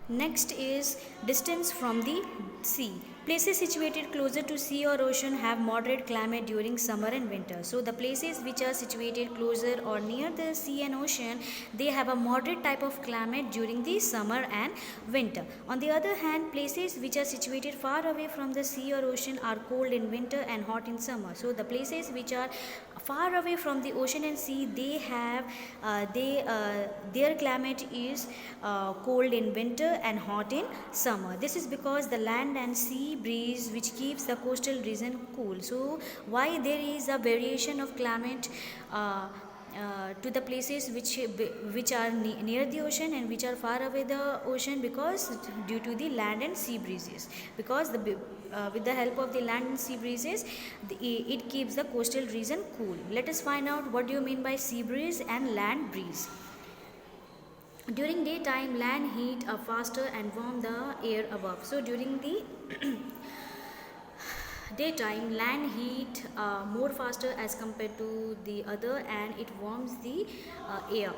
Next is distance from the sea. Places situated closer to sea or ocean have moderate climate during summer and winter. So the places which are situated closer or near the sea and ocean, they have a moderate type of climate during the summer and winter. On the other hand, places which are situated far away from the sea or ocean are cold in winter and hot in summer. So the places which are far away from the ocean and sea, they have their climate is cold in winter and hot in summer. This is because the land and sea breeze which keeps the coastal region cool. So why there is a variation of climate to the places which are near the ocean and which are far away the ocean, because due to the land and sea breezes, because with the help of the land and sea breezes, it keeps the coastal region cool. Let us find out what do you mean by sea breeze and land breeze. During daytime, land heat up faster and warm the air above. So during the daytime, land heat more faster as compared to the other, and it warms the air.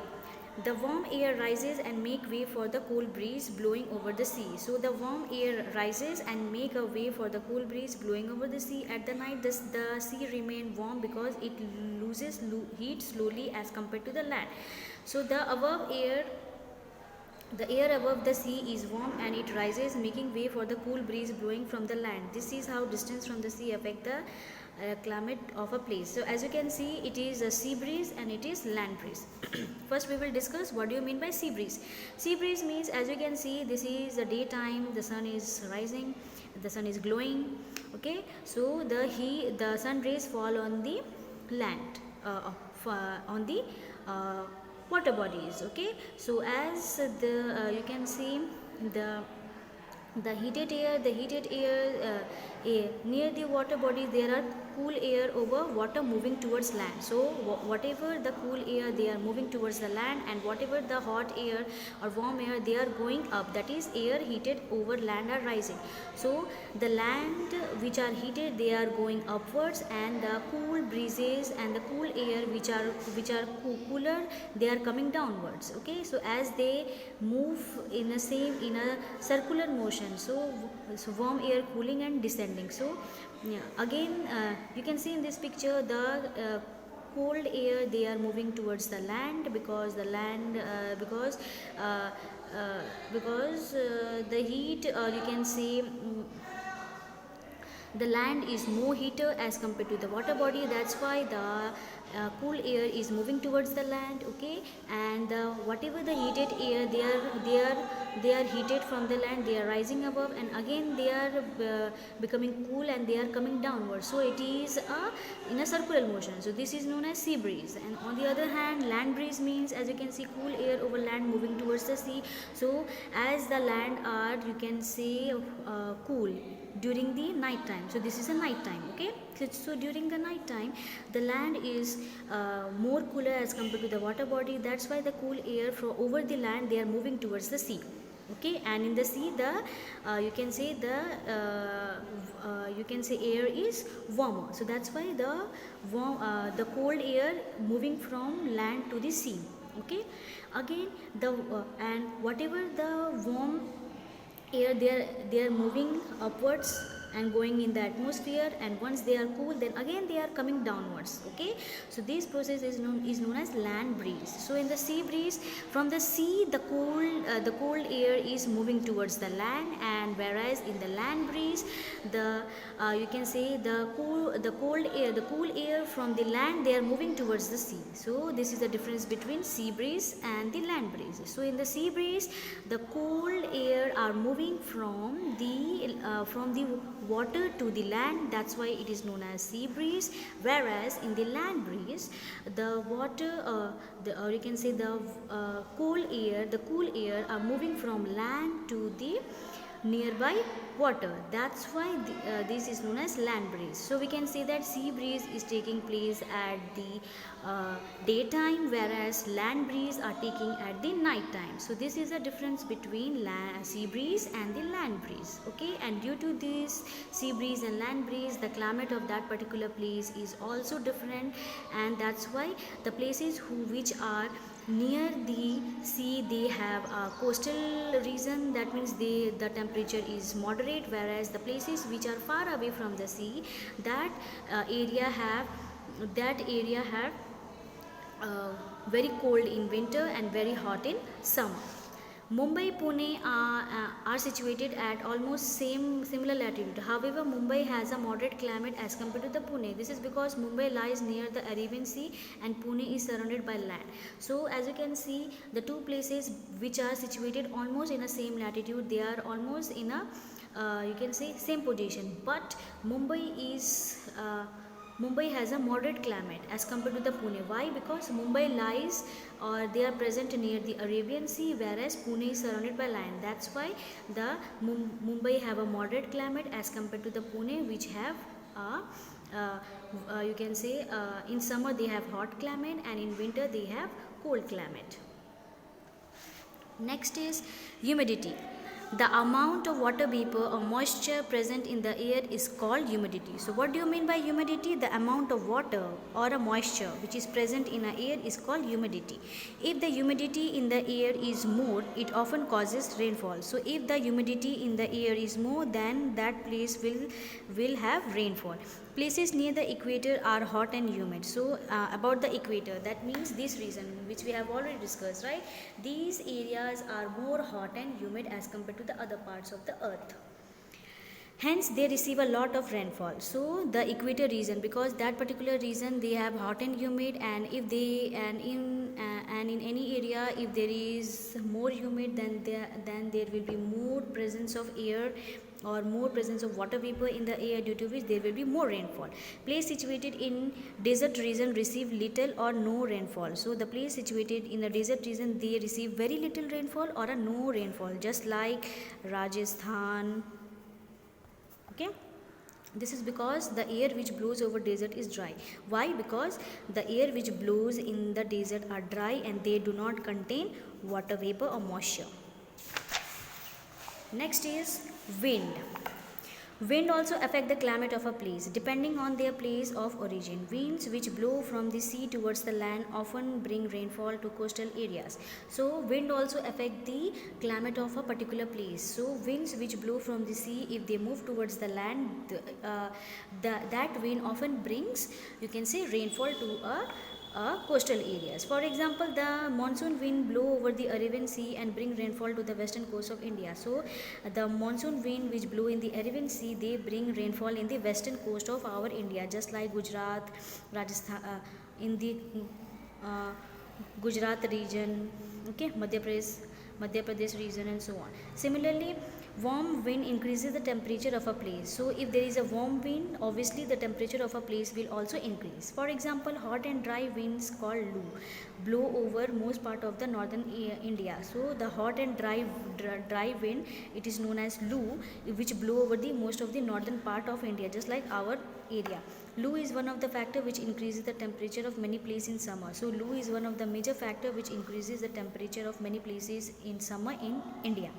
The warm air rises and make way for the cool breeze blowing over the sea. So the warm air rises and make a way for the cool breeze blowing over the sea. At the night, the sea remain warm because it loses heat slowly as compared to the land. So the air above the sea is warm and it rises, making way for the cool breeze blowing from the land. This is how distance from the sea affect the climate of a place. So as you can see, it is a sea breeze and it is land breeze. First we will discuss what do you mean by sea breeze. Sea breeze means, as you can see, this is the daytime, the sun is rising, the sun is glowing. Okay, so the sun rays fall on the land, on the water bodies. Okay, so as you can see, the heated air near the water body, there are cool air over water moving towards land. So whatever the cool air, they are moving towards the land, and whatever the hot air or warm air, they are going up, that is air heated over land are rising. So the land which are heated, they are going upwards, and the cool breezes and the cool air which are cooler, they are coming downwards. Okay, so as they move in a circular motion, so warm air cooling and descending. So yeah, again you can see in this picture the cold air, they are moving towards the land, because the land because the heat, you can say, the land is more heater as compared to the water body. That's why the cool air is moving towards the land. Okay, and whatever the heated air, they are heated from the land, they are rising above, and again they are becoming cool and they are coming downwards. So it is in a circular motion. So this is known as sea breeze. And on the other hand, land breeze means, as you can see, cool air over land moving towards the sea. So as the land are, you can say, cool during the night time. So this is a night time. Okay, so during the night time, the land is more cooler as compared to the water body. That's why the cool air from over the land, they are moving towards the sea. Okay, and in the sea, the you can say air is warmer. So that's why the cold air moving from land to the sea. Okay, again and whatever the warm air, they are moving upwards and going in the atmosphere, and once they are cool, then again they are coming downwards. Okay, so this process is known as land breeze. So in the sea breeze, from the sea, the cold air is moving towards the land, and whereas in the land breeze, the you can say the cool air from the land, they are moving towards the sea. So this is the difference between sea breeze and the land breeze. So in the sea breeze, the cold air are moving from the water to the land. That's why it is known as sea breeze. Whereas in the land breeze, the water or you can say the cool air are moving from land to the nearby water. That's why this is known as land breeze. So we can say that sea breeze is taking place at the daytime, whereas land breeze are taking at the night time. So this is the difference between sea breeze and the land breeze. Okay, and due to this sea breeze and land breeze, the climate of that particular place is also different, and that's why the places which are near the sea they have a coastal region, that means the temperature is moderate, whereas the places which are far away from the sea, that area have uh, very cold in winter and very hot in summer. Mumbai, Pune are situated at almost similar latitude. However, Mumbai has a moderate climate as compared to the Pune. This is because Mumbai lies near the Arabian Sea and Pune is surrounded by land. So, as you can see, the two places which are situated almost in the same latitude, they are almost in a you can say same position. But Mumbai has a moderate climate as compared to the Pune. Why? Because Mumbai lies or they are present near the Arabian Sea, whereas Pune is surrounded by land. That's why the Mumbai have a moderate climate as compared to the Pune, which have a you can say in summer they have hot climate and in winter they have cold climate. Next is humidity. The amount of water vapor or moisture present in the air is called humidity. So what do you mean by humidity? The amount of water or a moisture which is present in the air is called humidity. If the humidity in the air is more, it often causes rainfall. So if the humidity in the air is more, then that place will have rainfall. Places near the equator are hot and humid. So about the equator, that means this region which we have already discussed, right? These areas are more hot and humid as compared to the other parts of the earth. Hence they receive a lot of rainfall. So the equator region, because that particular region they have hot and humid, and if they and in any area if there is more humid, then there will be more presence of air or more presence of water vapor in the air, due to which there will be more rainfall. Place situated in desert region receive little or no rainfall. So the place situated in the desert region, they receive very little rainfall or a no rainfall, just like Rajasthan. Okay, this is because the air which blows over desert is dry. Why? Because the air which blows in the desert are dry and they do not contain water vapor or moisture. Next is wind. Wind also affect the climate of a place depending on their place of origin. Winds which blow from the sea towards the land often bring rainfall to coastal areas. So wind also affect the climate of a particular place. So winds which blow from the sea, if they move towards the land, that wind often brings, you can say, rainfall to coastal areas. For example, the monsoon wind blow over the Arabian Sea and bring rainfall to the western coast of India. So the monsoon wind which blow in the Arabian Sea, they bring rainfall in the western coast of our India, just like Gujarat, Rajasthan, in the Gujarat region, okay, Madhya Pradesh region, and so on. Similarly, warm wind increases the temperature of a place. So if there is a warm wind, obviously the temperature of a place will also increase. For example, hot and dry winds called Lu blow over most part of the northern India. So the hot and dry wind, it is known as Lu, which blow over the most of the northern part of India, just like our area. Lu is one of the factor which increases the temperature of many places in summer. So Lu is one of the major factor which increases the temperature of many places in summer in India.